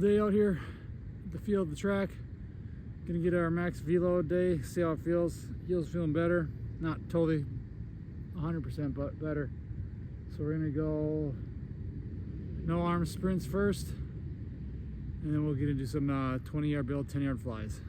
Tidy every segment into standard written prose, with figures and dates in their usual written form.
Day out here at the field, the track. Gonna get our max velo day, see how it feels. Heel's feeling better, not totally 100% but better. So we're gonna go no arm sprints first, and then we'll get into some 20-yard build, 10-yard flies.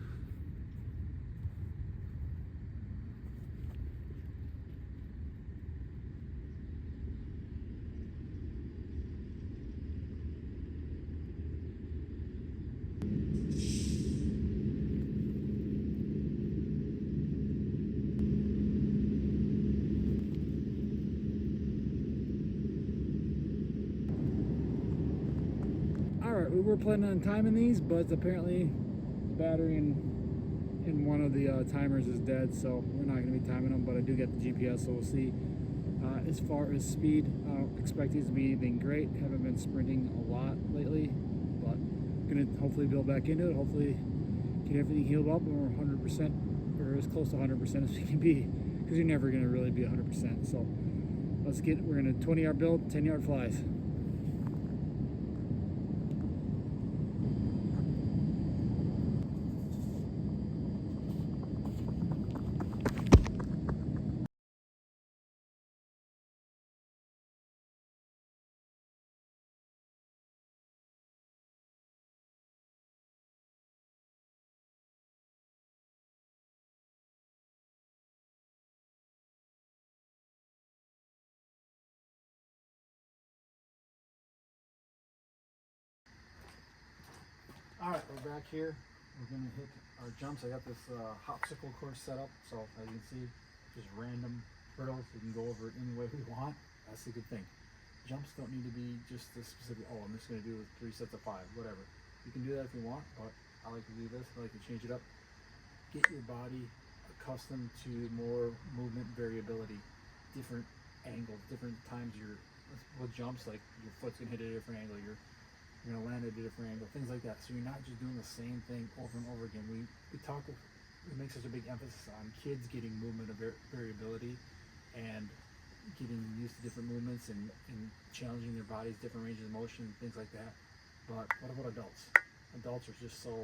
Alright, we were planning on timing these, but apparently the battery in one of the timers is dead, so we're not going to be timing them, but I do get the GPS, so we'll see. As far as speed, I don't expect these to be anything great. Haven't been sprinting a lot lately, but going to hopefully build back into it, hopefully get everything healed up, and we're 100%, or as close to 100% as we can be, because you're never going to really be 100%. So we're going to 20-yard build, 10-yard flies. Alright, we're back here. We're going to hit our jumps. I got this hopsticle course set up, so as you can see, just random hurdles. We can go over it any way we want. That's the good thing. Jumps don't need to be just a specific, oh, I'm just going to do 3 sets of 5, whatever. You can do that if you want, but I like to do this. I like to change it up. Get your body accustomed to more movement variability, different angles, different times with jumps, like your foot's going to hit a different angle, you're going to land at a different angle, things like that. So you're not just doing the same thing over and over again. We make such a big emphasis on kids getting movement variability and getting used to different movements and challenging their bodies, different ranges of motion, things like that. But what about adults? Adults are just so,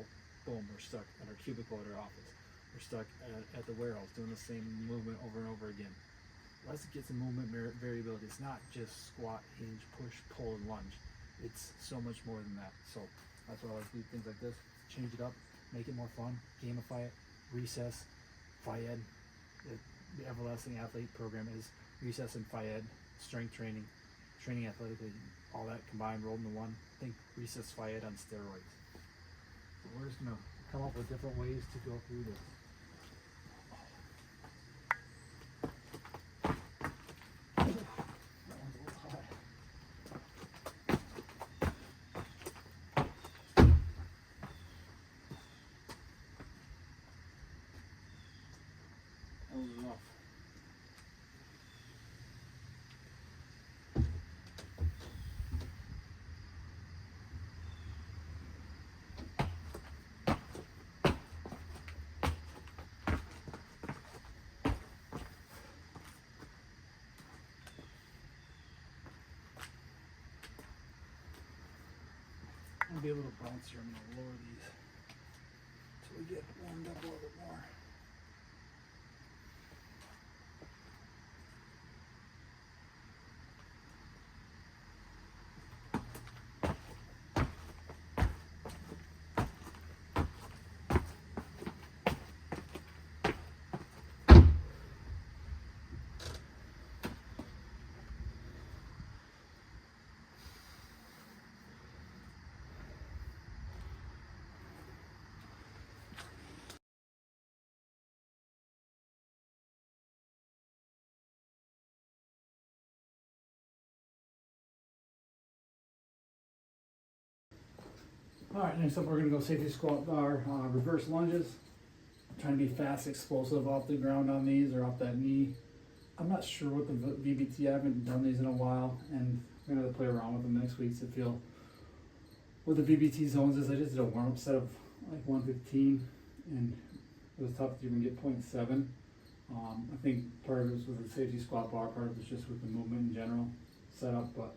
boom, we're stuck at our cubicle at our office. We're stuck at the warehouse doing the same movement over and over again. Let's get some movement variability. It's not just squat, hinge, push, pull, and lunge. It's so much more than that. So that's why I like to do things like this. Change it up, make it more fun, gamify it. Recess, Phi-Ed, the Everlasting Athlete program is recess and Phi-Ed, strength training, training athletically, all that combined, rolled into one. Think recess Phi-Ed on steroids. So we're just gonna come up with different ways to go through this. I'll be a little bouncier. I'm going to lower these until we get warmed up a little bit more. Alright, next up we're going to go safety squat bar, reverse lunges. I'm trying to be fast, explosive off the ground on these or off that knee. I'm not sure what the VBT, I haven't done these in a while, and I'm going to play around with them next week to feel what the VBT zones is. I just did a warm-up set of like 115, and it was tough to even get 0.7. I think part of it was with the safety squat bar, part of it was just with the movement in general setup, but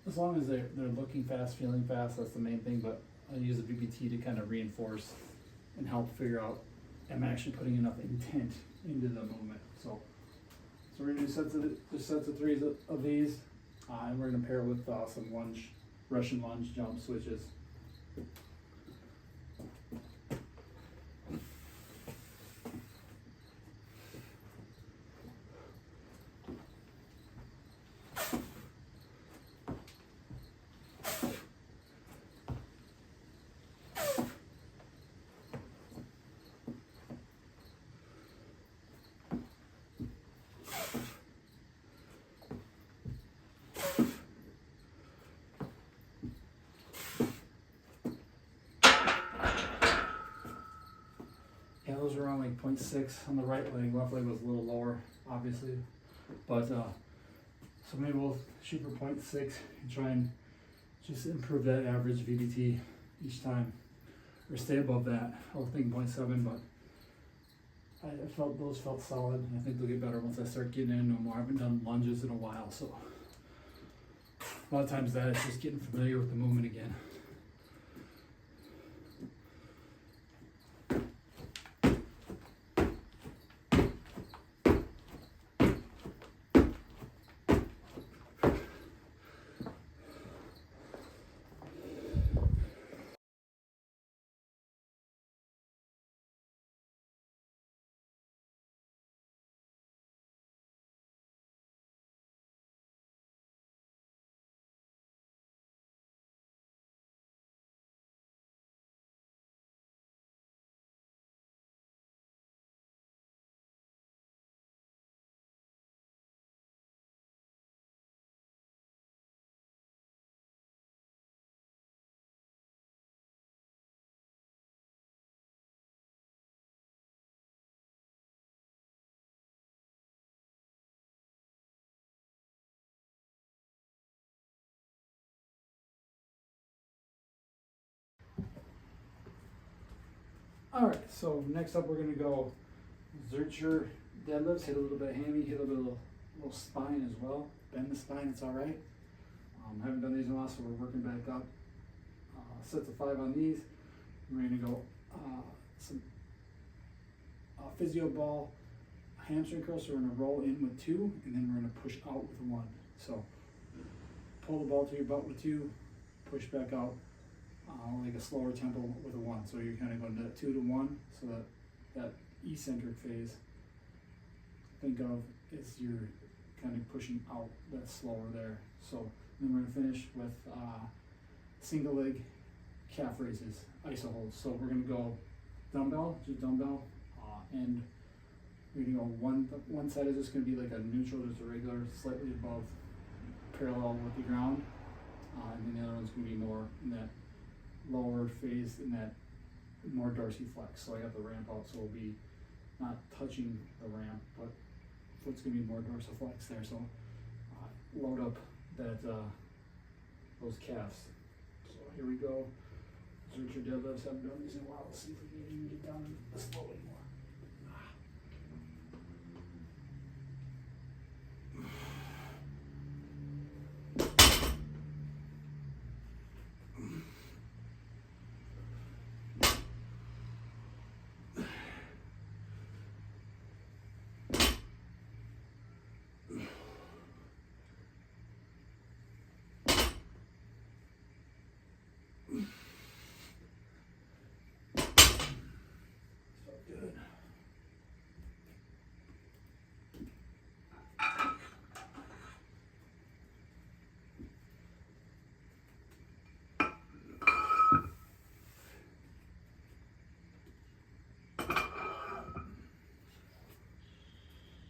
as long as they're looking fast, feeling fast, that's the main thing. But I use the VBT to kind of reinforce and help figure out, am I actually putting enough intent into the movement? So we're gonna do sets of 3 of these, and we're gonna pair it with some Russian lunge jump switches. Yeah, those are around like 0.6 on the right leg. Left leg was a little lower, obviously. But so maybe we'll shoot for 0.6 and try and just improve that average VBT each time, or stay above that. I was thinking 0.7, but I felt those felt solid. I think they'll get better once I start getting into them more. I haven't done lunges in a while, so a lot of times that is just getting familiar with the movement again. All right, so next up we're gonna go Zercher deadlifts, hit a little bit of hammy, hit a little spine as well. Bend the spine, it's all right. I haven't done these in a while, so we're working back up. Sets of 5 on these. We're gonna go some physio ball hamstring curls, so we're gonna roll in with 2, and then we're gonna push out with 1. So pull the ball to your butt with 2, push back out. Like a slower tempo with a 1. So you're kind of going to 2 to 1, so that eccentric phase, think of is you're kind of pushing out that slower there. So then we're going to finish with single leg calf raises, iso holds. So we're going to go dumbbell, just dumbbell, and we're going to go one side is just going to be like a neutral, just a regular, slightly above parallel with the ground, and then the other one's going to be more in that lower phase, in that more dorsiflex. So I got the ramp out, so we'll be not touching the ramp, but foot's gonna be more dorsiflex there. So load up that those calves. So here we go. Zercher deadlifts. Haven't done these in a while. Let's see if we can even get down slowly more.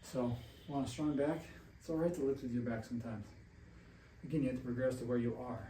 So, want a strong back? It's all right to lift with your back sometimes. Again, you have to progress to where you are.